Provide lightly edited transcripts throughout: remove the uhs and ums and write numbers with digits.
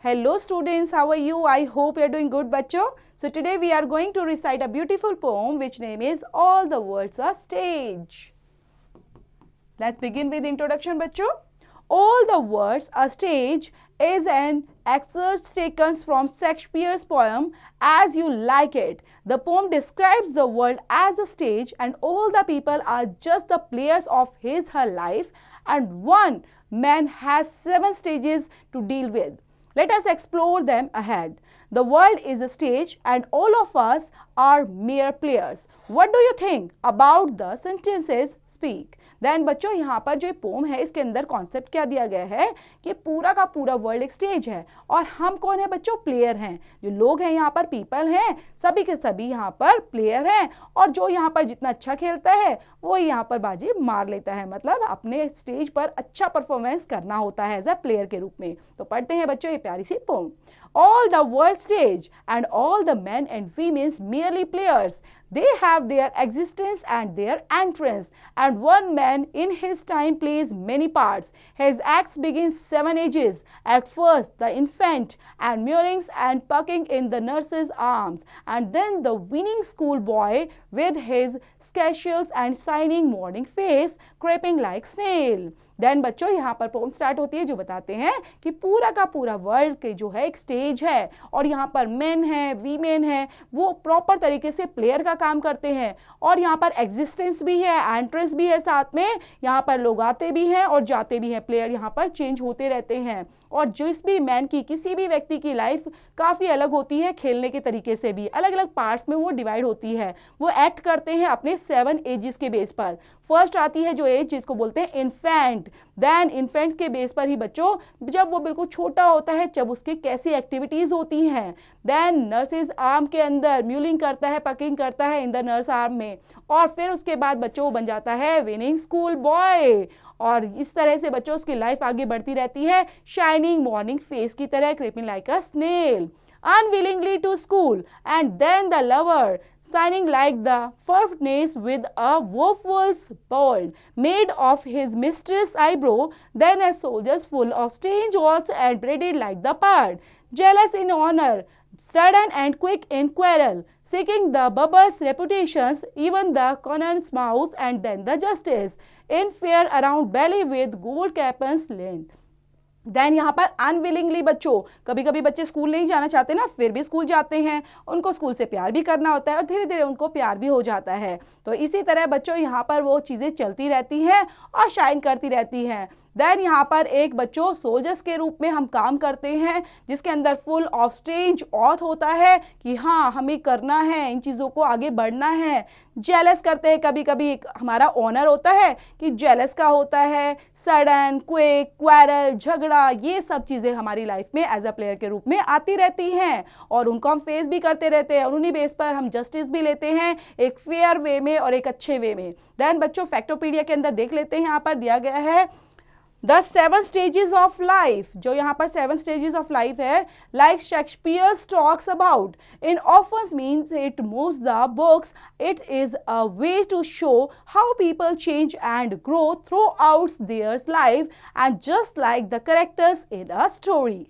Hello students, how are you? I hope you are doing good bachcho. So today we are going to recite a beautiful poem which name is All the World's a Stage. Let's begin with introduction bachcho. All the World's a Stage is an excerpt taken from Shakespeare's poem As You Like It. The poem describes the world as a stage and all the people are just the players of her life, and one man has 7 stages to deal with. Let us explore them ahead. The world is a stage and all of us are mere players. What do you think about the sentences? Speak. Then बच्चों यहाँ पर जो pome है इसके अंदर concept क्या दिया गया है कि पूरा का पूरा वर्ल्ड एक स्टेज है और हम कौन है बच्चों? प्लेयर हैं. जो लोग हैं यहाँ पर पीपल हैं, सभी के सभी यहाँ पर प्लेयर हैं और जो यहाँ पर जितना अच्छा खेलता है वो यहाँ पर बाजी मार लेता है. मतलब अपने स्टेज पर अच्छा परफॉर्मेंस करना होता है एज अ प्लेयर के रूप में. तो पढ़ते हैं बच्चों ये प्यारी सी pome. All the world stage and all the men and women merely players. They have their existence and their entrance, and one man in his time plays many parts. His acts begin 7 ages. At first the infant and mewlings and pucking in the nurse's arms, and then the winning schoolboy with his sketches and shining morning face creeping like snail. Then बच्चों यहाँ पर pome start होती है जो बताते हैं कि पूरा का पूरा वर्ल्ड के जो है एक स्टेज है और यहाँ पर मेन है, वीमेन है, वो प्रॉपर तरीके से प्लेयर का काम करते हैं और यहाँ पर एग्जिस्टेंस भी है, एंट्रेंस भी है, साथ में यहाँ पर लोग आते भी हैं और जाते भी हैं. प्लेयर यहाँ पर चेंज होते रहते हैं और जिस भी मैन की, किसी भी व्यक्ति की लाइफ काफ़ी अलग होती है, खेलने के तरीके से भी अलग अलग पार्ट्स में वो डिवाइड होती है. वो एक्ट करते हैं अपने 7 एजेस के बेस पर. फर्स्ट आती है जो एज जिसको बोलते हैं इन्फेंट. देन इन्फेंट के बेस पर ही बच्चों जब वो बिल्कुल छोटा होता है जब उसकी कैसी एक्टिविटीज होती हैं. देन नर्सेज आर्म के अंदर म्यूलिंग करता है, पकिंग करता है इन द नर्स आर्म में, और फिर उसके बाद बच्चों वो बन जाता है विनिंग स्कूल बॉय. और इस तरह से बच्चों उसकी लाइफ आगे बढ़ती रहती है शाइनिंग मॉर्निंग फेस की तरह, creeping like a snail, unwillingly to school, and then the lover shining like the furnace with a woeful bold made of his mistress' eyebrow, then a soldiers full of strange words and braided like the part, jealous in honor, stubborn and quick in quarrel, seeking the bubbles reputations, even the connon's mouse, and then the justice, in fear around belly with gold capons lent. Then यहाँ पर unwillingly बच्चों, कभी कभी बच्चे school नहीं जाना चाहते ना, फिर भी स्कूल जाते हैं, उनको स्कूल से प्यार भी करना होता है और धीरे धीरे उनको प्यार भी हो जाता है. तो इसी तरह बच्चों यहाँ पर वो चीज़ें चलती रहती हैं और शाइन करती रहती हैं. देन यहाँ पर एक बच्चों सोल्जर्स के रूप में हम काम करते हैं जिसके अंदर फुल ऑफ स्ट्रेंज ऑथ होता है कि हाँ हमें करना है, इन चीज़ों को आगे बढ़ना है. जेलस करते हैं, कभी कभी हमारा ऑनर होता है कि जेलस का होता है, सडन, क्विक, क्वारल, झगड़ा, ये सब चीज़ें हमारी लाइफ में एज अ प्लेयर के रूप में आती रहती हैं और उनको हम फेस भी करते रहते हैं और उन्हीं बेस पर हम जस्टिस भी लेते हैं एक फेयर वे में और एक अच्छे वे में. देन बच्चों फैक्टोपीडिया के अंदर देख लेते हैं, यहाँ पर दिया गया है The 7 stages of life. जो यहाँ पर 7 stages of life है, like Shakespeare talks about. In often means it moves the books. It is a way to show how people change and grow throughout their life, and just like the characters in a story.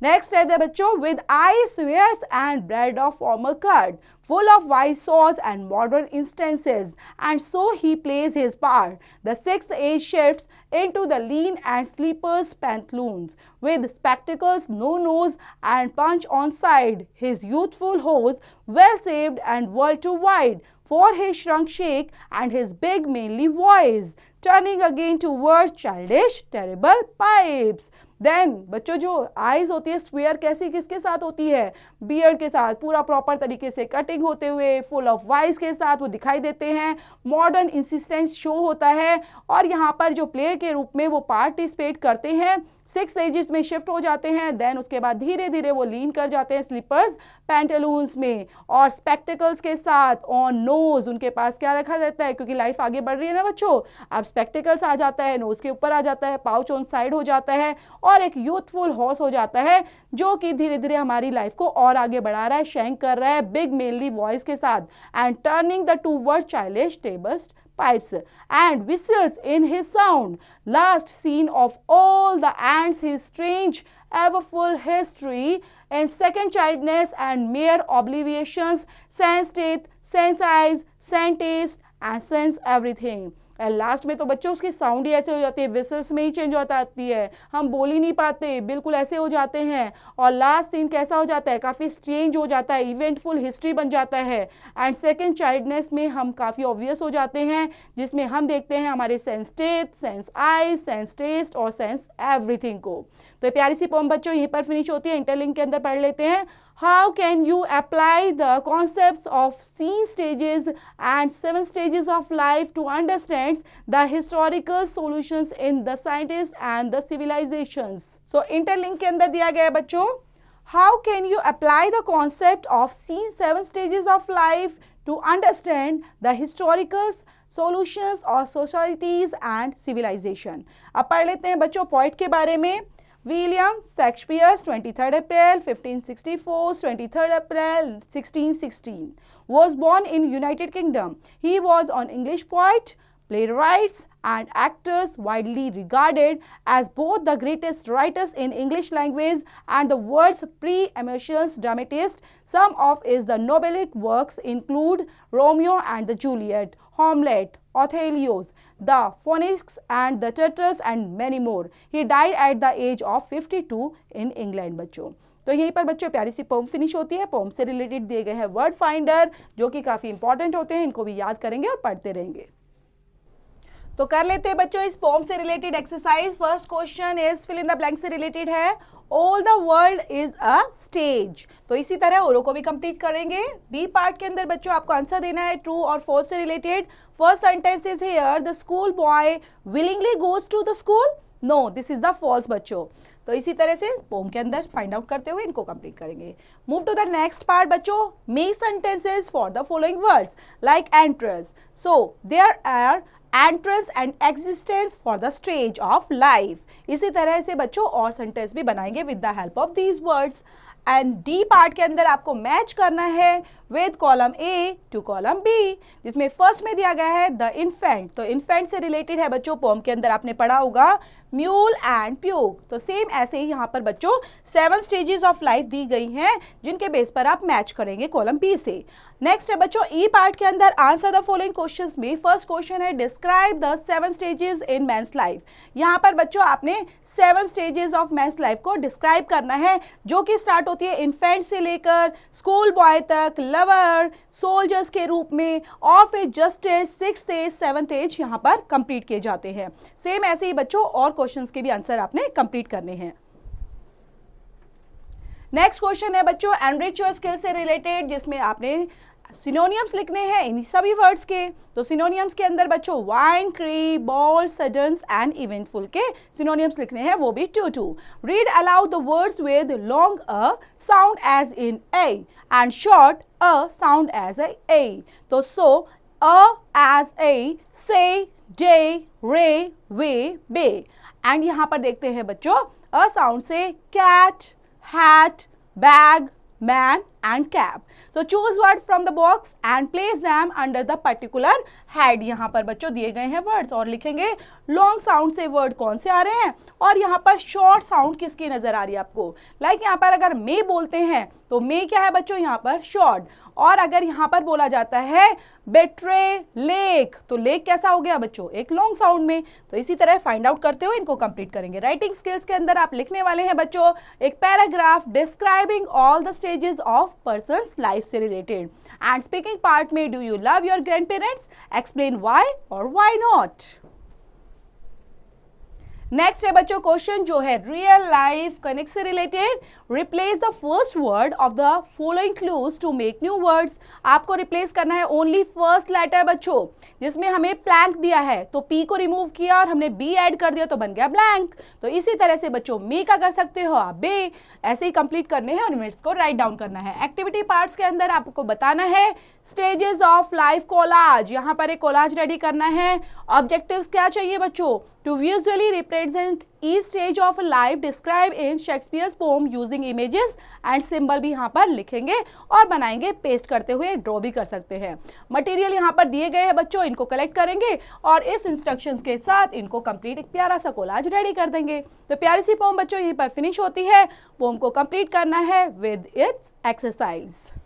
Next है बच्चों with eyes, ears and bread of former cut, full of wise saws and modern instances, and so he plays his part. The 6th age shifts into the lean and sleepers pantaloons, with spectacles, no nose and punch on side, his youthful hose well saved and world too wide, for his shrunk shake and his big manly voice, turning again towards childish terrible pipes. Then बच्चों जो eyes होती है square कैसी किसके साथ होती है? Beard के साथ, पूरा प्रॉपर तरीके से कटिंग होते हुए फुल ऑफ वाइस के साथ वो दिखाई देते हैं. मॉडर्न इंसिस्टेंस शो होता है और यहाँ पर जो प्लेयर के रूप में वो पार्टिसिपेट करते हैं 6 एजेस में शिफ्ट हो जाते हैं. देन उसके बाद धीरे धीरे वो लीन कर जाते हैं स्लीपर्स पैंटलून्स में और स्पेक्टिकल्स के साथ ऑन नोज. उनके पास क्या रखा जाता है क्योंकि लाइफ आगे बढ़ रही है ना बच्चों, अब स्पेक्टिकल्स आ जाता है, नोज के ऊपर आ जाता है, पाउच ऑन साइड हो जाता है और एक यूथफुल हॉर्स हो जाता है जो कि धीरे धीरे हमारी लाइफ को और आगे बढ़ा रहा है, शैंक कर रहा है बिग मेनली वॉइस के साथ, and turning the two word childish tables pipes and whistles in his sound. Last scene of all the ants, his strange, ever-full history, and second childness and mere obliviations, sense teeth, sense eyes, sense taste, and sense everything. And last में तो बच्चों उसकी sound ही ऐसे हो जाती है, whistles में ही change होता आती है, हम बोल ही नहीं पाते, बिल्कुल ऐसे हो जाते हैं. और लास्ट सीन कैसा हो जाता है, काफ़ी स्ट्रेंज हो जाता है, इवेंटफुल हिस्ट्री बन जाता है. एंड सेकेंड चाइल्डनेस में हम काफ़ी ऑब्वियस हो जाते हैं, जिसमें हम देखते हैं हमारे sans teeth, sans eyes, sans taste और सेंस एवरीथिंग को. तो ये प्यारी सी पोम बच्चों यहीं पर फिनिश होती है. इंटरलिंक के अंदर पढ़ लेते हैं. How can you apply the concepts of scene stages and 7 stages of life to understand the historical solutions in the scientists and the civilizations? So interlink के अंदर दिया गया है बच्चों. How can you apply the concept of scene 7 stages of life to understand the historical solutions of societies and civilization? अब पढ़ लेते हैं बच्चों पोइट के बारे में. William Shakespeare, 23rd April 1564, 23rd April 1616, was born in United Kingdom. He was an English poet, playwright, and actors widely regarded as both the greatest writers in English language and the world's pre-eminent dramatist. Some of his novellic works include Romeo and the Juliet, Hamlet, Othello, The Phoenix and the Tartarus and many more. He died at the age of 52 in England बच्चों. तो यहीं पर बच्चों प्यारी सी pome finish होती है. Pome से related दिए गए हैं वर्ड फाइंडर जो कि काफ़ी इंपॉर्टेंट होते हैं, इनको भी याद करेंगे और पढ़ते रहेंगे. तो कर लेते हैं बच्चों इस पोम से related exercise. First question is fill in the blank से रिलेटेड है. All the world is a stage. तो इसी तरह औरों को भी कंप्लीट करेंगे. बी पार्ट के अंदर बच्चों आपको आंसर देना है ट्रू और फॉल्स से related. First sentence is here the school boy willingly goes to the school. No, this is the false बच्चों. तो इसी तरह से पोम के अंदर फाइंड आउट करते हुए इनको कंप्लीट करेंगे. Move to the next part बच्चों. Make sentences for the following words like entrance. So there are entrance and existence for the stage of life. इसी तरह से बच्चों और सेंटेंस भी बनाएंगे with the help of these words. And D part के अंदर आपको मैच करना है with column A to column B, जिसमें फर्स्ट में दिया गया है द इन्फेंट. तो इन्फेंट से रिलेटेड है बच्चों, पोम के अंदर आपने पढ़ा होगा म्यूल एंड प्यूक. तो सेम ऐसे ही यहाँ पर बच्चों 7 स्टेजेस ऑफ लाइफ दी गई हैं जिनके बेस पर आप मैच करेंगे कॉलम बी से. नेक्स्ट है बच्चों ई पार्ट के अंदर आंसर द फॉलोइंग क्वेश्चंस में. फर्स्ट क्वेश्चन है describe the 7 stages in men's life. यहाँ पर बच्चों आपने 7 स्टेजेस ऑफ मैंस लाइफ को डिस्क्राइब करना है जो कि स्टार्ट होती है इन्फेंट से लेकर स्कूल बॉय तक, लवर, सोल्जर्स के रूप में, और फिर justice, 6th as, 7th as यहाँ पर कंप्लीट किए जाते हैं. सेम ऐसे ही बच्चों और क्वेश्चंस के भी आंसर आपने कंप्लीट करने हैं. नेक्स्ट क्वेश्चन है बच्चों एनरिच योर स्किल से रिलेटेड, जिसमें आपने सिनोनियम्स लिखने हैं इन सभी वर्ड्स के. तो सिनोनियम्स के अंदर बच्चों whine, creep, bawl, suddenness and eventful के सिनोनियम्स लिखने हैं, वो भी 2-2. Read aloud the words with long a sound as in a and short a sound as a. तो सो अ एज ए, से, डे, रे, वे, बे. एंड यहां पर देखते हैं बच्चों अ साउंड से cat, hat, bag, man and cap. So choose word from the box and place them under the particular head. यहाँ पर बच्चों दिए गए हैं words और लिखेंगे लॉन्ग साउंड से वर्ड कौन से आ रहे हैं और यहाँ पर शॉर्ट साउंड किसकी नजर आ रही है आपको. लाइक यहाँ पर अगर मे बोलते हैं तो मे क्या है बच्चों यहाँ पर शॉर्ट, और अगर यहाँ पर बोला जाता है बेट्रे, लेक, तो लेक कैसा हो गया बच्चों एक लॉन्ग साउंड में. तो इसी तरह फाइंड आउट करते हुए इनको कंप्लीट करेंगे. राइटिंग स्किल्स के अंदर आप लिखने वाले हैं बच्चों एक paragraph describing all the stages of person's life से रिलेटेड. एंड स्पीकिंग पार्ट में do you love your grandparents, explain why और व्हाई नॉट. नेक्स्ट है बच्चों क्वेश्चन जो है रियल लाइफ कनेक्ट से related. Replace the first word of the following clues to make new words. आपको replace करना है ओनली फर्स्ट लेटर बच्चों, जिसमें हमें ब्लैंक दिया है तो पी को रिमूव किया और हमने बी ऐड कर दिया तो बन गया ब्लैंक. तो इसी तरह से बच्चों मे का कर सकते हो आप बे. ऐसे ही कंप्लीट करने हैं और मिनट्स को राइट डाउन करना है. एक्टिविटी पार्ट्स के अंदर आपको बताना है स्टेजेस ऑफ लाइफ कोलाज. यहाँ पर एक कोलाज रेडी करना है. ऑब्जेक्टिव्स क्या चाहिए बच्चों, To visually represent each stage of life described in Shakespeare's poem using images and symbol भी यहाँ पर लिखेंगे और बनाएंगे, पेस्ट करते हुए ड्रॉ भी कर सकते हैं। मटेरियल यहाँ पर दिए गए हैं बच्चों, इनको कलेक्ट करेंगे और इस इंस्ट्रक्शंस के साथ इनको कंप्लीट एक प्यारा सा कोलाज रेडी कर देंगे। तो प्यारी सी पोम बच्चों यहीं पर फिनिश होती है। पोम को कंप्लीट करना है विद इट्स एक्सरसाइज।